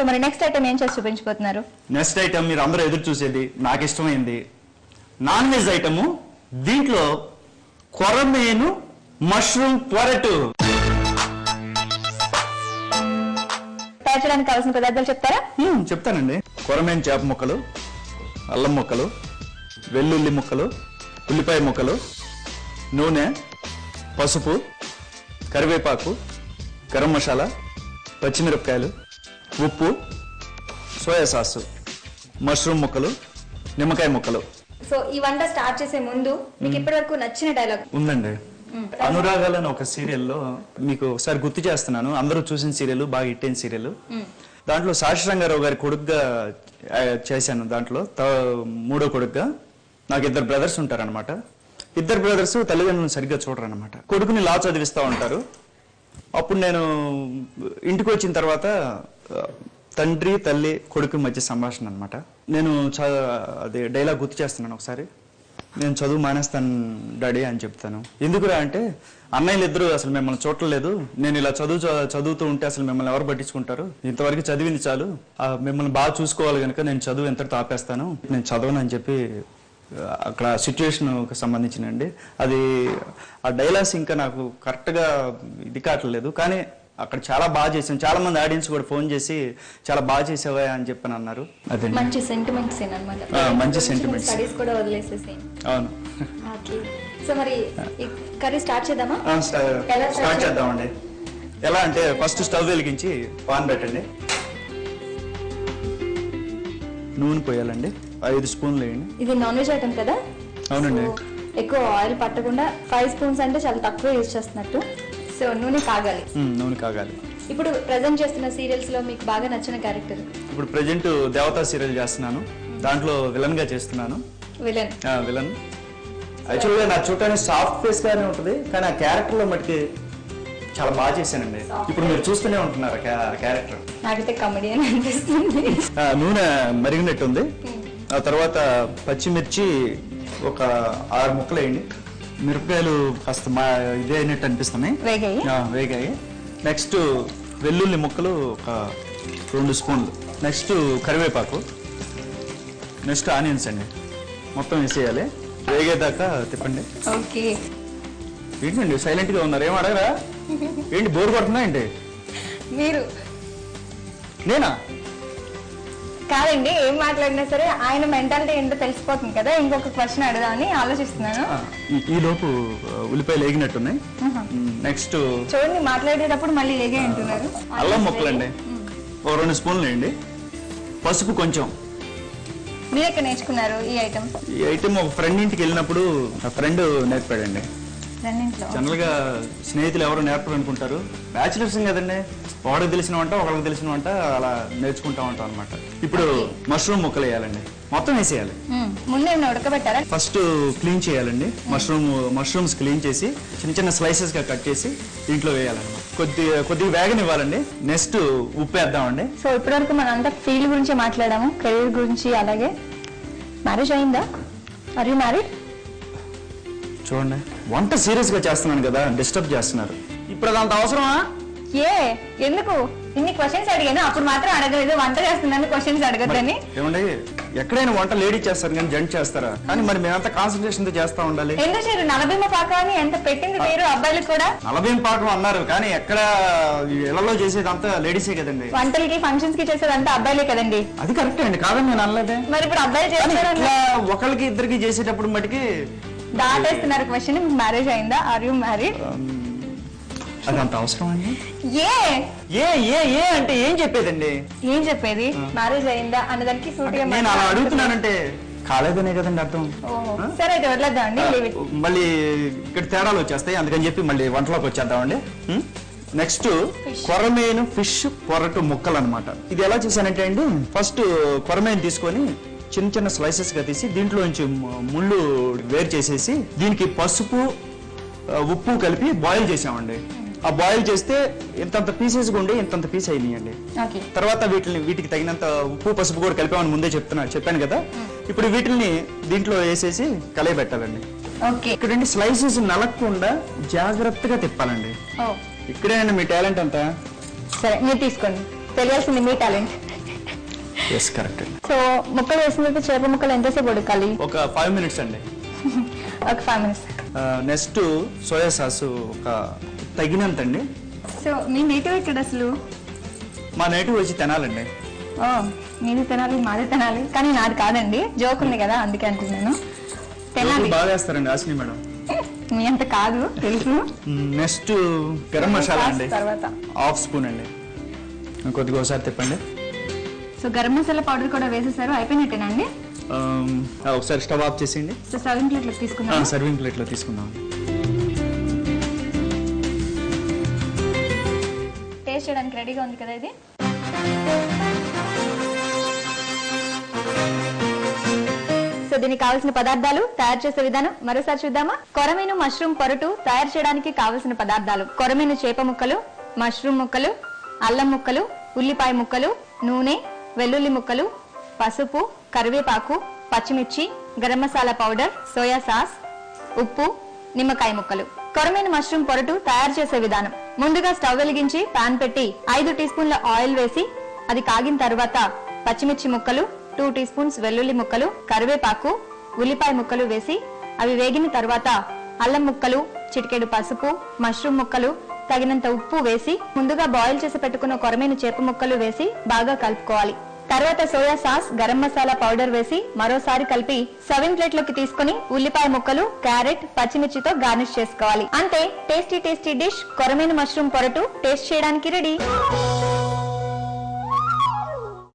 So మరి next item ఏం చేసి చూపించబోతున్నారు? నెక్స్ట్ ఐటమ్ మీరు అందరూ ఎదురు చూసేది, నాకు ఇష్టమైంది నాన్ వెజ్ ఐటము. దీంట్లో కొరమేను మష్రూమ్ పొరటు. తయారు చేయడానికి కావాల్సిన పదార్థాలు చెప్తారా? చెప్తానండి. కొరమేను చేప ముక్కలు, అల్లం ముక్కలు, వెల్లుల్లి ముక్కలు, ఉల్లిపాయ ముక్కలు, నూనె, పసుపు, కరివేపాకు, గరం మసాలా, పచ్చిమిరపకాయలు, ఉప్పు, సోయా సాసు, మష్రూమ్ ముక్కలు, నిమ్మకాయ ముక్కలు. సో ఈ వంట స్టార్ట్ చేసే ముందు మీకు ఇప్పటివరకు నచ్చిన డైలాగ్ ఉందండి. అనురాగాలని ఒక సీరియల్లో మీకు ఒకసారి గుర్తు చేస్తున్నాను. అందరూ చూసిన సీరియల్, బాగా హిట్ అయిన సీరియల్. దాంట్లో సాక్షి రంగారావు గారి కొడుకుగా చేశాను. దాంట్లో మూడో కొడుకుగా. నాకు ఇద్దరు బ్రదర్స్ ఉంటారనమాట. ఇద్దరు బ్రదర్స్ తల్లిదండ్రులను సరిగ్గా చూడరనమాట. కొడుకుని లా చదివిస్తూ ఉంటారు. అప్పుడు నేను ఇంటికి వచ్చిన తర్వాత తండ్రి తల్లి కొడుకు మధ్య సంభాషణ అనమాట. నేను అదే డైలాగ్ గుర్తు చేస్తున్నాను ఒకసారి. నేను చదువు మానేస్తాను డాడీ అని చెప్తాను. ఎందుకురా అంటే, అన్నయ్యలు ఇద్దరు అసలు మిమ్మల్ని చూడలేదు, నేను ఇలా చదువుతూ ఉంటే అసలు మిమ్మల్ని ఎవరు పట్టించుకుంటారు, ఇంతవరకు చదివింది చాలు, మిమ్మల్ని బాగా చూసుకోవాలి కనుక నేను చదువు ఎంతటితో ఆపేస్తాను, నేను చదవను అని చెప్పి అక్కడ సిచ్యువేషన్కి సంబంధించినండి. అది ఆ డైలాగ్స్ ఇంకా నాకు కరెక్ట్గా ఇది కావట్లేదు, కానీ అక్కడ చాలా బాగా చేసాను. చాలా మంది ఆడియన్స్ కూడా ఫోన్ చేసి చాలా బాగా చేసావా అని చెప్పని అన్నారు. అదే మంచి సెంటిమెంట్ సీన్ అన్నమాట. మంచి సెంటిమెంట్. స్టడీస్ కూడా వదిలేసే సీన్. అవును. ఓకే, సో మరి ఈ కర్రీ స్టార్ట్ చేద్దామా? స్టార్ట్ చేద్దామండి. ఎలా అంటే ఫస్ట్ స్టవ్ వెలిగించి పాన్ పెట్టండి, నూనె పోయాలండి, 5 స్పూన్లు వేయండి. ఇది నాన్ వెజ్ ఐటమ్ కదా? అవునండి. ఎక్కువ ఆయిల్ పట్టకుండా 5 స్పూన్స్ అంటే చాలా తక్కువ యూజ్ చేస్తున్నట్టు. సో నూనె కాగాలి. నూనె కాగాలి. ఇప్పుడు ప్రెజెంట్ చేస్తున్న సీరియల్స్ లో మీకు బాగా నచ్చిన క్యారెక్టర్? ఇప్పుడు ప్రెజెంట్ దేవతా సీరియల్ చేస్తున్నాను. దాంట్లో విలన్ గా చేస్తున్నాను. విలన్. యాక్చువల్గా నా చూడటానికి సాఫ్ట్ ఫేస్ గానే ఉంటుంది, కానీ ఆ క్యారెక్టర్ లో మటుకి చాలా బాగా చేశానండి. ఇప్పుడు మీరు చూస్తూనే ఉంటున్నారు క్యారెక్టర్. నాకైతే కమెడియన్ అనిపిస్తుంది. నూనె మరిగినట్టుంది. ఆ తర్వాత పచ్చిమిర్చి ఒక 6 ముక్కలు వేయండి. మిరపకాయలు కాస్త ఇదే అయినట్టు అనిపిస్తున్నాయి, వేగాయి. నెక్స్ట్ వెల్లుల్లి ముక్కలు ఒక 2 స్పూన్లు. నెక్స్ట్ కరివేపాకు, నెక్స్ట్ ఆనియన్స్ అండి, మొత్తం వేసేయాలి. వేగేదాకా తిప్పండి. ఓకే. ఏంటండి సైలెంట్ గా ఉన్నారు, ఏం అడగరా? ఏంటి బోర్ కొడుతున్నా ఏంటి? మీరు నేనా? కాదండి, ఏం మాట్లాడినా సరే ఆయన మెంటాలిటీ ఏంటో తెలిసిపోతుంది కదా. ఇంకొక క్వశ్చన్ అడగాలని ఆలోచిస్తున్నాను. ఈ లోపు ఉల్లిపాయలు వేగినట్టున్నాయి. నెక్స్ట్ చూడండి, మాట్లాడేటప్పుడు మళ్ళీ ఏగే అంటున్నారు. అల్లం ముక్కలండి ఒక 2 స్పూన్లు వేయండి. పసుపు కొంచెం. మీరు ఎక్కడ నేర్చుకున్నారు ఈ ఐటమ్? ఈ ఐటమ్ ఒక ఫ్రెండ్ ఇంటికి వెళ్ళినప్పుడు ఆ ఫ్రెండ్ నేర్పాడండి. జనరల్ గా స్నేహితులు ఎవరు నేర్పరు అనుకుంటారు, బ్యాచులర్స్ కదండి, ఒకరికి తెలిసిన వంట ఒకరికి తెలిసిన వంట అలా నేర్చుకుంటా ఉంటాం అనమాట. ఇప్పుడు మష్రూమ్ ముక్కలు వేయాలండి, మొత్తం వేసేయాలి. ముందే ఉడకబెట్టారా? ఫస్ట్ క్లీన్ చేయాలండి. మష్రూమ్స్ క్లీన్ చేసి చిన్న చిన్న స్లైసెస్ గా కట్ చేసి దీంట్లో వేయాలన్నమాట. కొద్దిగా వేగనివ్వాలండి. నెక్స్ట్ ఉప్పు వేద్దామండి. సో ఇప్పటివరకు మనం అంతా ఫీల్డ్ గురించి మాట్లాడాము, కెరీర్ గురించి. అలాగే మ్యారేజ్ అయిందా? Are you married? చూడండి, వంట సీరియస్ గా చేస్తున్నాను కదా, డిస్టర్బ్ చేస్తున్నారు. ఇప్పుడు అదంత అవసరమా? ఎందుకు ఇన్ని క్వశ్చన్స్ అడిగాను, అప్పుడు మాత్రం అడగలేదు. వంట చేస్తున్నాను క్వశ్చన్స్ అడగద్దని. ఏమండి, ఎక్కడైనా వంట లేడీ చేస్తారు కానీ జెంట్ చేస్తారా? కానీ మరి మేమంతా కాన్సన్ట్రేషన్ తో చేస్తా ఉండాలి. ఎందుకు చేరు? నలభీమ పాకం అని ఎంత పెట్టింది పేరు అబ్బాయిలకు కూడా. నలభీమ పాకం అన్నారు, కానీ ఎక్కడ ఇళ్లలో చేసేదంతా లేడీసే కదండి. వంటలకి ఫంక్షన్స్ కి చేసేదంతా అబ్బాయిలే కదండి. అది కరెక్టే అండి, కాదని నేను అనలేదే. మరి ఇప్పుడు అబ్బాయిలు చేస్తారు. ఒకరికి ఇద్దరికి చేసేటప్పుడు మటుకి దాటేస్తున్నారు క్వశ్చన్. మ్యారేజ్ అయిందా? Are you married? అదంత అవసరం అండి. ఏ అంటే ఏం చెప్పేదండి? ఏం చెప్పేది? మ్యారేజ్ అయిందా అన్నదానికి సూటిగా నేను అలా అడుగుతున్నానంటే కాలేదనే కదండి అర్థం. సరే అయితే వదిలేద్దామండి. మళ్ళీ ఇక్కడ తేడాలు వచ్చేస్తాయి, అందుకని చెప్పి మళ్ళీ వంటలోకి వచ్చేద్దామండి. నెక్స్ట్ కొరమేను ఫిష్ పొరటు ముక్కలు అనమాట. ఇది ఎలా చేశానంటే అండి, ఫస్ట్ కొరమేను తీసుకొని చిన్న చిన్న స్లైసెస్ గా తీసి దీంట్లోంచి ముళ్ళు వేరు చేసేసి దీనికి పసుపు ఉప్పు కలిపి బాయిల్ చేసామండి. ఆ బాయిల్ చేస్తే ఇంతంత పీసెస్ ఉండి ఇంతంత పీస్ అయినాయండి. తర్వాత వీటికి తగినంత ఉప్పు పసుపు కూడా కలిపామని ముందే చెప్పాను కదా. ఇప్పుడు వీటిని దీంట్లో వేసేసి కలయబెట్టాలండి. ఇక్కడ స్లైసెస్ నలగకుండా జాగ్రత్తగా తిప్పాలండి. ఇక్కడేనండి మీ టాలెంట్ అంతా. సరే, మీరు తీసుకోండి, తెలియాల్సింది మీ టాలెంట్. ఎస్ కరెక్ట్ అండి. సో ముక్కలు వేసిన తర్వాత చేప ముక్కలు ఎంతసేపు ఉడకాలి? ఒక 5 minutes అండి. ఒక 5 minutes. నెక్స్ట్ సోయా సాస్ ఒక తగినంత అండి. సో మీ నేటివ్ ఇక్కడ అసలు? మా నేటివ్ వచ్చి తినాలండి. ఓ మీది తినాలి మాది తినాలి, కానీ నాది కాదండి, జోక్ ఉంది కదా అందుకే అంటున్నాను. తినాలి. బాగా వేస్తారండి ఆశ్ని మేడం. మీ అంత కాదు తెలుసు. నెక్స్ట్ గరం మసాలా అండి, తర్వాత 1/2 స్పూన్ అండి. కొద్దిగా ఒకసారి తిప్పండి. సో గరం మసాలా పౌడర్ కూడా వేసేసారు, అయిపోయినట్టేనా అండి? ఒకసారి స్టవ్ ఆఫ్ చేసేయండి. సో సర్వింగ్ ప్లేట్లో తీసుకుందాం. సర్వింగ్ ప్లేట్లో తీసుకుందాం. టేస్ట్ చేయడానికి రెడీగా ఉంది కదా ఇది. సో దీనికి కావాల్సిన పదార్థాలు, తయారు చేసే విధానం మరోసారి చూద్దామా? కొరమీను మష్రూమ్ పొరటు తయారు చేయడానికి కావలసిన పదార్థాలు: కొరమీను చేప ముక్కలు, మష్రూమ్ ముక్కలు, అల్లం ముక్కలు, ఉల్లిపాయ ముక్కలు, నూనె, వెల్లుల్లి ముక్కలు, పసుపు, కరివేపాకు, పచ్చిమిర్చి, garam masala powder, soya sauce, ఉప్పు, నిమ్మకాయ ముక్కలు. కొరమీను మష్రూమ్ పొరటు తయారు చేసే విధానం: ముందుగా స్టవ్ వెలిగించి పాన్ పెట్టి 5 టీ స్పూన్ల ఆయిల్ వేసి అది కాగిన తర్వాత పచ్చిమిర్చి ముక్కలు, 2 టీ స్పూన్స్ వెల్లుల్లి ముక్కలు, కరివేపాకు, ఉల్లిపాయ ముక్కలు వేసి అవి వేగిన తర్వాత అల్లం ముక్కలు, చిటికెడు పసుపు, మష్రూమ్ ముక్కలు, తగినంత ఉప్పు వేసి ముందుగా బాయిల్ చేసి పెట్టుకున్న కొరమీను చేప ముక్కలు వేసి బాగా కలుపుకోవాలి. తర్వాత soya sauce, garam masala powder వేసి మరోసారి కలిపి సర్వింగ్ ప్లేట్ లోకి తీసుకుని ఉల్లిపాయ ముక్కలు, క్యారెట్, పచ్చిమిర్చితో గార్నిష్ చేసుకోవాలి. అంతే, టేస్టీ టేస్టీ డిష్ కొరమీను మష్రూమ్ పొరటు టేస్ట్ చేయడానికి రెడీ.